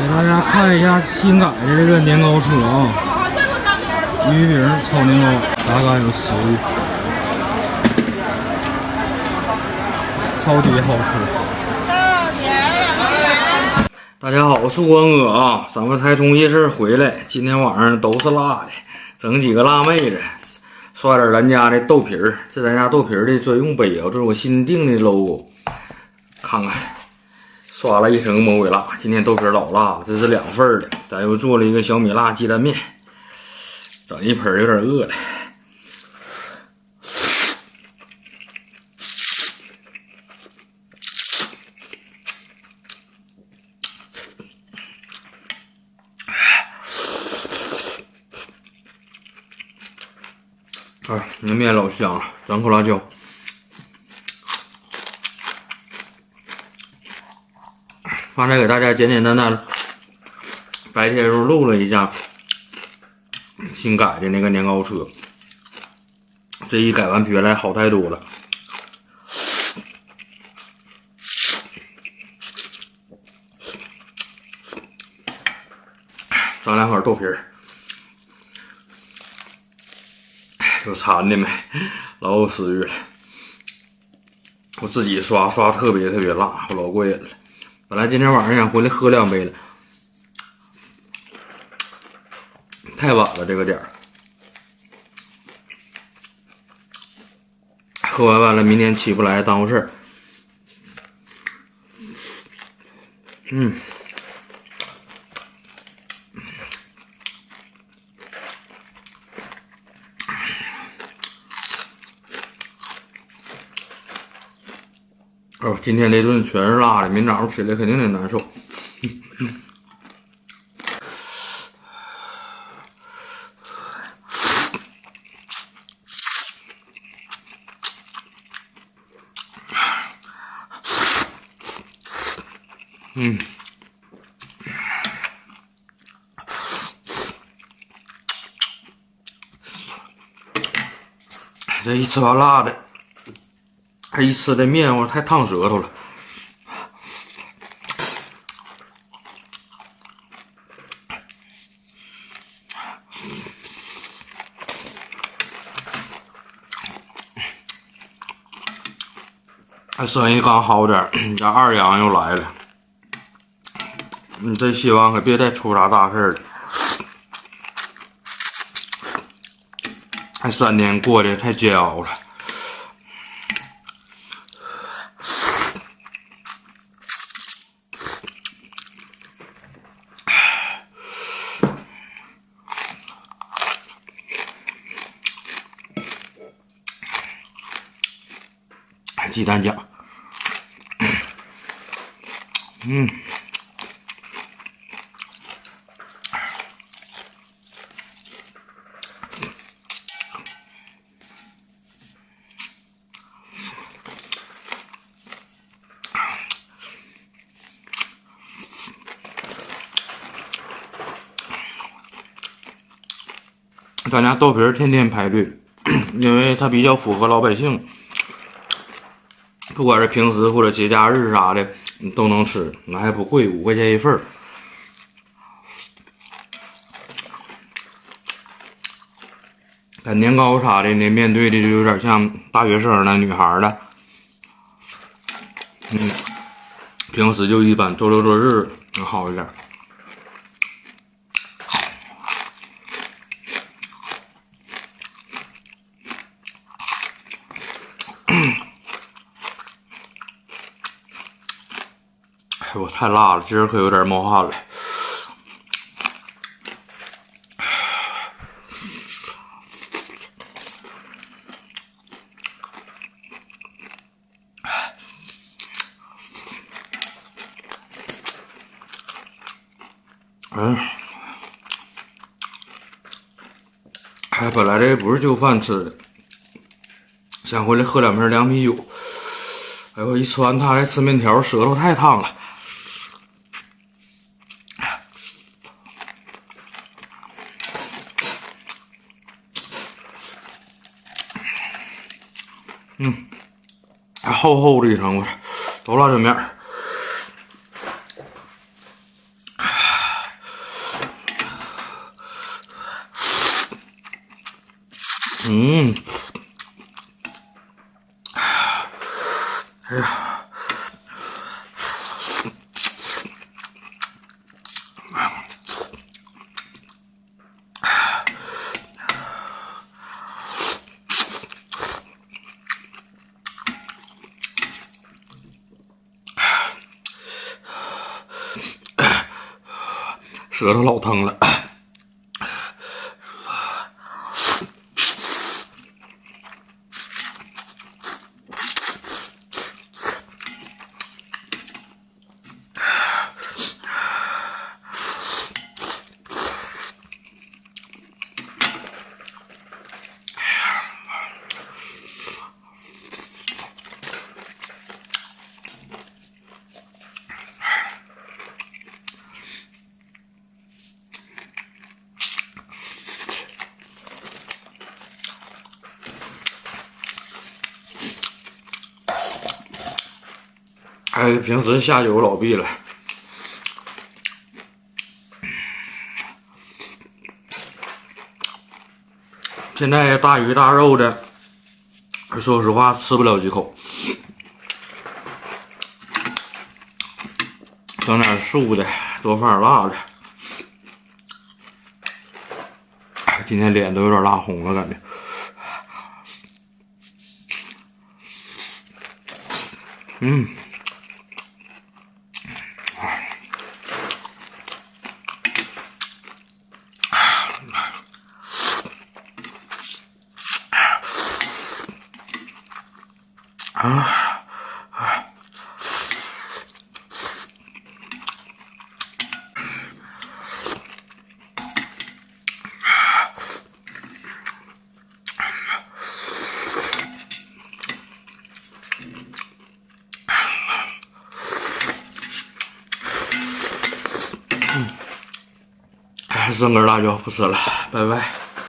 给大家看一下新改的这个年糕车啊，鱼饼炒年糕，大概有10个，超级好吃。大家好，我是关哥啊，咱们才从夜市回来，今天晚上都是辣的，整几个辣妹子，刷点咱家的豆皮儿，这咱家豆皮儿的专用杯啊，这是我新定的 logo， 看看。刷了一层魔鬼辣，今天豆皮老辣了，这是2份的。咱又做了一个小米辣鸡蛋面，整一盆有点饿了。那面老香了，整口辣椒。刚才给大家简简单单白天时候录了一下新改的那个年糕车，这一改完比原来好太多了。整2块豆皮儿，有馋的没？老有食欲了。我自己刷特别辣，我老过瘾了。本来今天晚上想回来喝2杯了，太晚了这个点儿。喝完了，明天起不来，耽误事儿。今天这顿全是辣的，明早上起来肯定得难受。这一吃完辣的，还一吃的面我太烫舌头了。生意刚好点，这2阳又来了。你这希望可别再出啥大事了。3年过得太煎熬了。鸡蛋饺，咱家豆皮儿天天排队，因为它比较符合老百姓。不管是平时或者节假日啥的，你都能吃，那还不贵，5块钱一份。年糕啥的呢，面对的就有点像大学生的女孩的。平时就一般，周六周日能好一点。哎呦，太辣了，今儿可有点冒汗了。本来这不是就饭吃的，想回来喝2瓶凉啤酒。哎呦，一吃完它还吃面条，舌头太烫了。厚厚的一层，我都辣椒面儿。嗯，哎呀，舌头老疼了。哎，平时下酒老闭了，现在大鱼大肉的，说实话吃不了几口，整点素的，多放点辣的。今天脸都有点辣红了，感觉。嗯。剩根辣椒不吃了，拜拜。